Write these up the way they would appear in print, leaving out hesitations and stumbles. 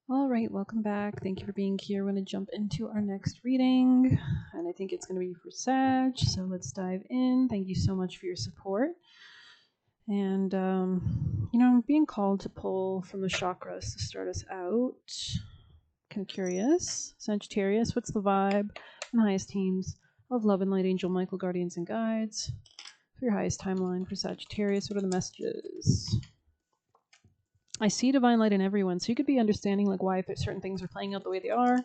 All right, welcome back. Thank you for being here. We're going to jump into our next reading, and I think it's going to be for Sag. So let's dive in. Thank you so much for your support. And, I'm being called to pull from the chakras to start us out. Kind of curious. Sagittarius, what's the vibe from the highest teams of Love and Light Angel Michael, Guardians, and Guides? For your highest timeline for Sagittarius, what are the messages? I see divine light in everyone. So you could be understanding like why certain things are playing out the way they are.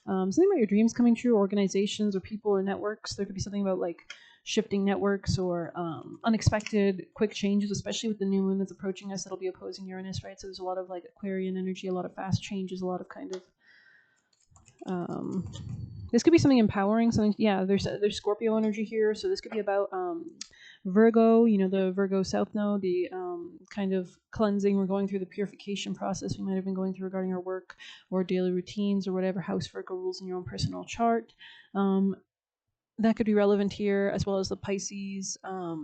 Something about your dreams coming true, organizations or people or networks. There could be something about like shifting networks or unexpected quick changes, especially with the new moon that's approaching us. That'll be opposing Uranus, right? So there's a lot of like Aquarian energy, a lot of fast changes, a lot of kind of this could be something empowering. Something, yeah. There's Scorpio energy here, so this could be about Virgo, the Virgo South Node, the kind of cleansing. We're going through the purification process we might have been going through regarding our work or daily routines or whatever house Virgo rules in your own personal chart. That could be relevant here, as well as the Pisces,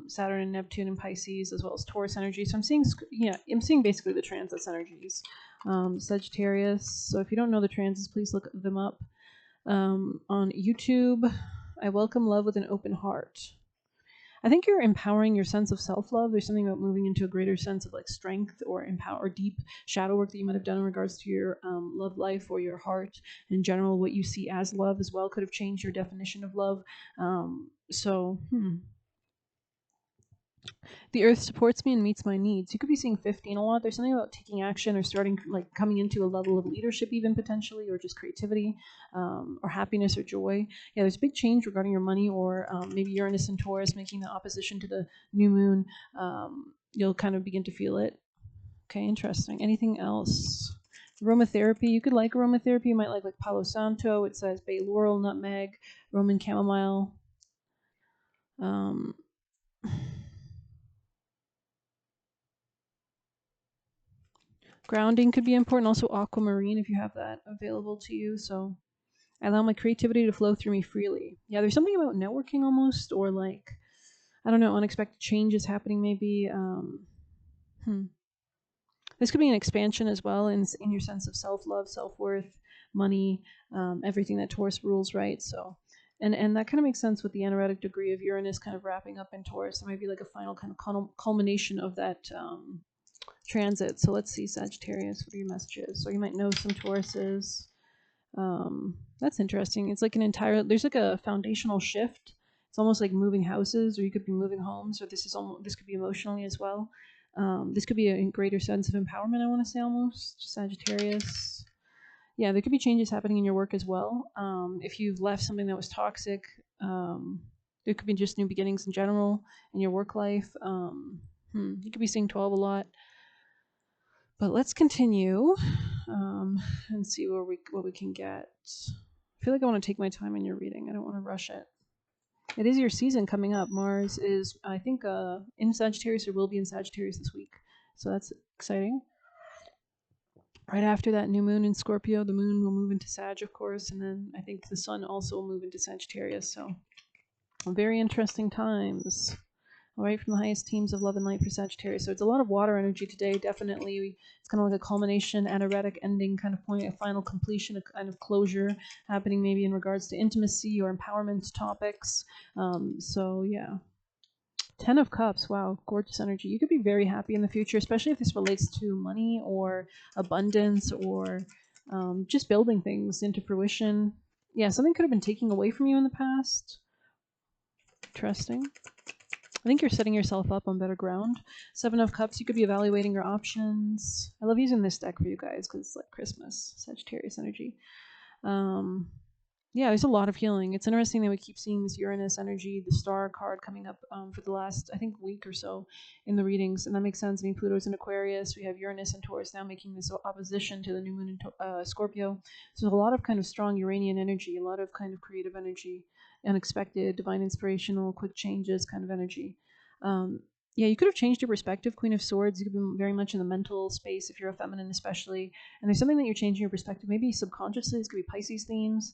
Saturn and Neptune in Pisces, as well as Taurus energy. So I'm seeing basically the transits energies. Sagittarius. So if you don't know the transits, please look them up. On YouTube, I welcome love with an open heart. I think you're empowering your sense of self-love. There's something about moving into a greater sense of like strength or empower or deep shadow work that you might have done in regards to your love life or your heart in general. What you see as love as well could have changed your definition of love. The earth supports me and meets my needs. You could be seeing 15 a lot. There's something about taking action or starting, like coming into a level of leadership even potentially, or just creativity, or happiness or joy. Yeah, there's a big change regarding your money, or maybe Uranus and Taurus making the opposition to the new moon. You'll kind of begin to feel it. Okay, interesting. Anything else? Aromatherapy. You could like aromatherapy. You might like Palo Santo. It says bay laurel, nutmeg, Roman chamomile. Grounding could be important. Also aquamarine if you have that available to you. So I allow my creativity to flow through me freely. Yeah, there's something about networking almost, or like, I don't know, unexpected changes happening maybe. This could be an expansion as well in your sense of self-love, self-worth, money, everything that Taurus rules, right? So, and that kind of makes sense with the aneretic degree of Uranus kind of wrapping up in Taurus. There might be like a final kind of culmination of that transit. So let's see, Sagittarius, what are your messages? So you might know some Tauruses. That's interesting. It's like there's like a foundational shift. It's almost like moving houses, or you could be moving homes, or this could be emotionally as well. This could be a greater sense of empowerment, I want to say, almost. Sagittarius. Yeah, there could be changes happening in your work as well. If you've left something that was toxic, there could be just new beginnings in general in your work life. You could be seeing 12 a lot. But let's continue and see what we can get. I feel like I want to take my time in your reading. I don't want to rush it. It is your season coming up. Mars is, I think, in Sagittarius, or will be in Sagittarius this week. So that's exciting. Right after that new moon in Scorpio, the moon will move into Sag, of course, and then I think the sun also will move into Sagittarius. So very interesting times. All right, from the highest teams of love and light for Sagittarius. So it's a lot of water energy today, definitely. It's kind of like a culmination, aneretic ending kind of point, a final completion, a kind of closure happening maybe in regards to intimacy or empowerment topics. So yeah. 10 of Cups, wow, gorgeous energy. You could be very happy in the future, especially if this relates to money or abundance or just building things into fruition. Yeah, something could have been taken away from you in the past. Interesting. I think you're setting yourself up on better ground. 7 of Cups, you could be evaluating your options. I love using this deck for you guys because it's like Christmas, Sagittarius energy. Yeah, there's a lot of healing. It's interesting that we keep seeing this Uranus energy, the star card coming up for the last, I think, week or so in the readings. And that makes sense. I mean, Pluto's in Aquarius. We have Uranus and Taurus now making this opposition to the new moon in Scorpio. So there's a lot of kind of strong Uranian energy, a lot of kind of creative energy, unexpected, divine inspirational, quick changes kind of energy. Yeah, you could have changed your perspective, Queen of Swords. You could be very much in the mental space if you're a feminine especially. And there's something that you're changing your perspective, maybe subconsciously. This could be Pisces themes.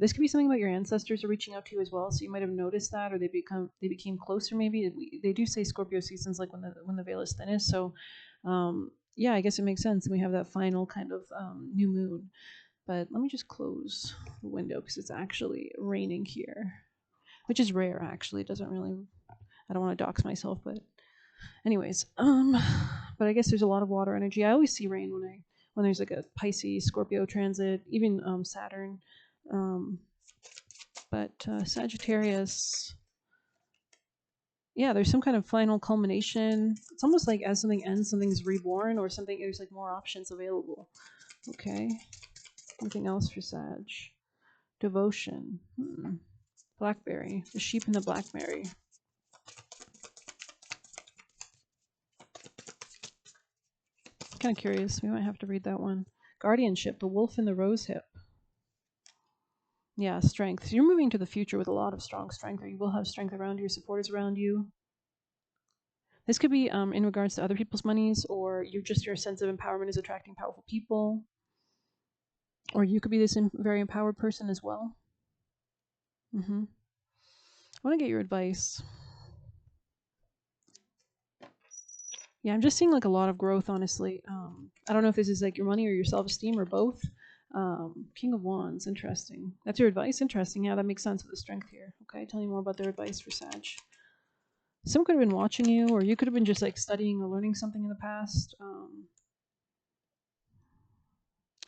This could be something about your ancestors are reaching out to you as well. So you might have noticed that, or they became closer maybe. They do say Scorpio seasons like when the veil is thinnest. So yeah, I guess it makes sense. And we have that final kind of new moon. But let me just close the window because it's actually raining here, which is rare actually. It doesn't really, I don't want to dox myself, but anyways, but I guess there's a lot of water energy. I always see rain when there's like a Pisces Scorpio transit, even Saturn. Um, but Sagittarius, yeah, there's some kind of final culmination. It's almost like as something ends, something's reborn, or something. There's like more options available. Okay, something else for Sag. Devotion. Blackberry. The sheep and the blackberry. Kind of curious. We might have to read that one. Guardianship. The wolf and the rosehip. Yeah, strength. So you're moving to the future with a lot of strong strength, or you will have strength around you, your supporters around you. This could be in regards to other people's monies, or your sense of empowerment is attracting powerful people, or you could be this very empowered person as well. I want to get your advice. Yeah, I'm just seeing like a lot of growth, honestly. I don't know if this is like your money or your self-esteem or both. King of Wands, interesting. That's your advice? Interesting. Yeah, that makes sense with the strength here. Okay, tell me more about their advice for Sag. Someone could have been watching you, or you could have been just like studying or learning something in the past.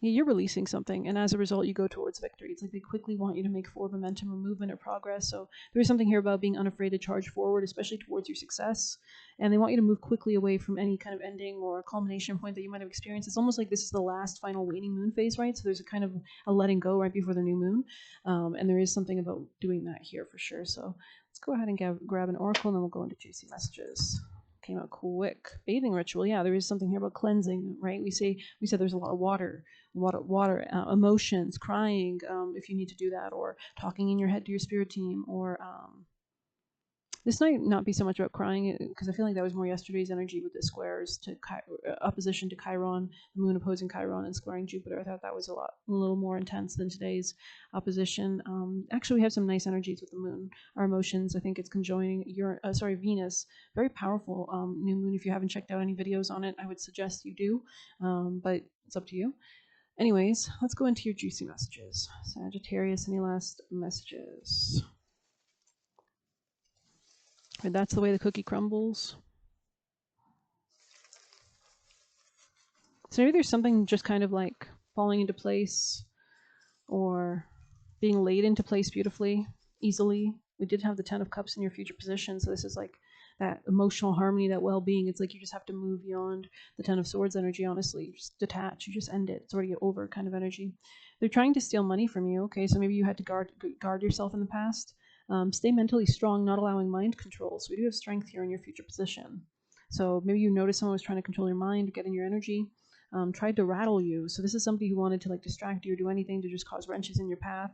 Yeah, you're releasing something, and as a result, you go towards victory. It's like they quickly want you to make forward momentum or movement or progress. So there is something here about being unafraid to charge forward, especially towards your success. And they want you to move quickly away from any kind of ending or culmination point that you might have experienced. It's almost like this is the last final waning moon phase, right? So there's a kind of a letting go right before the new moon. And there is something about doing that here for sure. So let's go ahead and grab an oracle, and then we'll go into juicy messages. Came out quick. Bathing ritual. Yeah, there is something here about cleansing, right? We said there's a lot of water, emotions, crying, if you need to do that, or talking in your head to your spirit team, or this might not be so much about crying because I feel like that was more yesterday's energy with the squares to opposition to Chiron, the moon opposing Chiron and squaring Jupiter. I thought that was a little more intense than today's opposition. Actually, we have some nice energies with the moon. Our emotions, I think it's conjoining Venus. Very powerful new moon. If you haven't checked out any videos on it, I would suggest you do, but it's up to you. Anyways, let's go into your juicy messages. Sagittarius, any last messages? And that's the way the cookie crumbles. So maybe there's something just kind of like falling into place or being laid into place beautifully, easily. We did have the 10 of Cups in your future position, so this is like that emotional harmony, that well-being. It's like you just have to move beyond the 10 of Swords energy, honestly. You just detach, you just end it. It's already over kind of energy. They're trying to steal money from you, okay? So maybe you had to guard yourself in the past. Stay mentally strong, not allowing mind control. So we do have strength here in your future position. So maybe you notice someone was trying to control your mind, get in your energy, tried to rattle you. So this is somebody who wanted to like distract you or do anything to just cause wrenches in your path.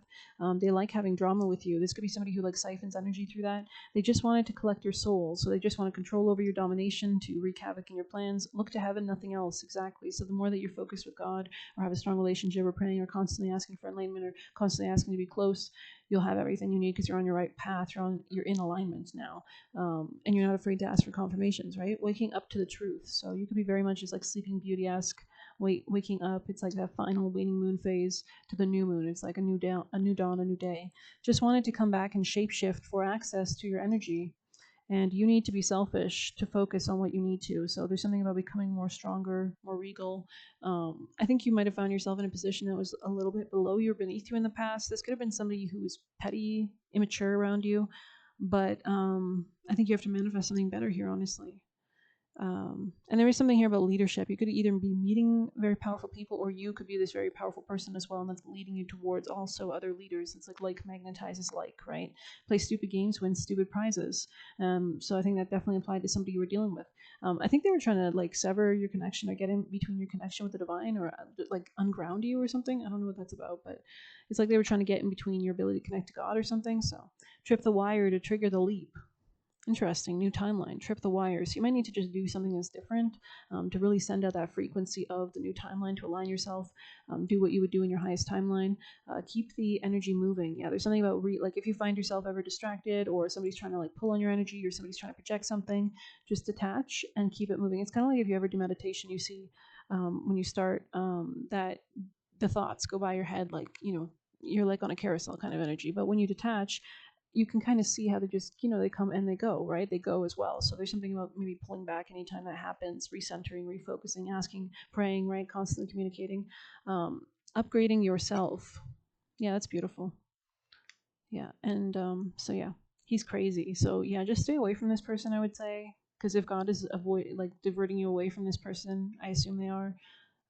They like having drama with you. This could be somebody who like siphons energy through that. They just wanted to collect your soul. So they just want to control over your domination, to wreak havoc in your plans. Look to heaven, nothing else. Exactly. So the more that you're focused with God or have a strong relationship or praying or constantly asking for enlightenment or constantly asking to be close, you'll have everything you need because you're on your right path. You're in alignment now, and you're not afraid to ask for confirmations. Right, waking up to the truth. So you could be very much just like Sleeping Beauty-esque, waking up. It's like that final waning moon phase to the new moon. It's like a new dawn, a new day. Just wanted to come back and shapeshift for access to your energy. And you need to be selfish to focus on what you need to. So there's something about becoming more stronger, more regal. I think you might have found yourself in a position that was a little bit below you or beneath you in the past. This could have been somebody who was petty, immature around you. But I think you have to manifest something better here, honestly. And there is something here about leadership. You could either be meeting very powerful people, or you could be this very powerful person as well, and that's leading you towards also other leaders. It's like magnetizes like, right? Play stupid games, win stupid prizes. So I think that definitely applied to somebody you were dealing with. I think they were trying to like sever your connection or get in between your connection with the divine, or like unground you or something. I don't know what that's about, but it's like they were trying to get in between your ability to connect to God or something. So trip the wire to trigger the leap. Interesting. New timeline. Trip the wires. You might need to just do something that's different to really send out that frequency of the new timeline to align yourself. Do what you would do in your highest timeline. Keep the energy moving. Yeah, there's something about like if you find yourself ever distracted or somebody's trying to like pull on your energy or somebody's trying to project something, just detach and keep it moving. It's kind of like if you ever do meditation, you see when you start that the thoughts go by your head like you're like on a carousel kind of energy. But when you detach, you can kind of see how they just, they come and they go, right? They go as well. So there's something about maybe pulling back anytime that happens, recentering, refocusing, asking, praying, right? Constantly communicating, upgrading yourself. Yeah, that's beautiful. Yeah. And so, yeah, he's crazy. So, yeah, just stay away from this person, I would say. Because if God is diverting you away from this person, I assume they are,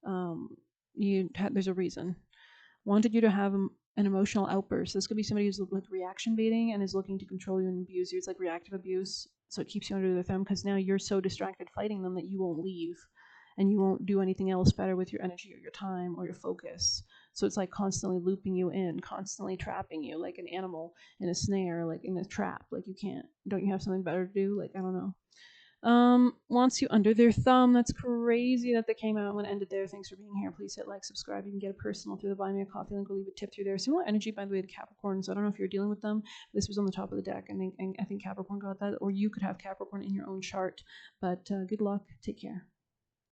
um, there's a reason. Wanted you to have an emotional outburst. This could be somebody who's like reaction baiting and is looking to control you and abuse you. It's like reactive abuse. So it keeps you under their thumb because now you're so distracted fighting them that you won't leave and you won't do anything else better with your energy or your time or your focus. So it's like constantly looping you in, constantly trapping you like an animal in a snare, like in a trap. Like you can't, don't you have something better to do? Like, I don't know. Wants you under their thumb. That's crazy that they came out and ended there. Thanks for being here. Please hit like, subscribe. You can get a personal through the Buy Me a Coffee link. We'll leave a tip through there. Similar energy, by the way, to Capricorn. So I don't know if you're dealing with them. This was on the top of the deck. I think Capricorn got that, or you could have Capricorn in your own chart. But good luck. Take care.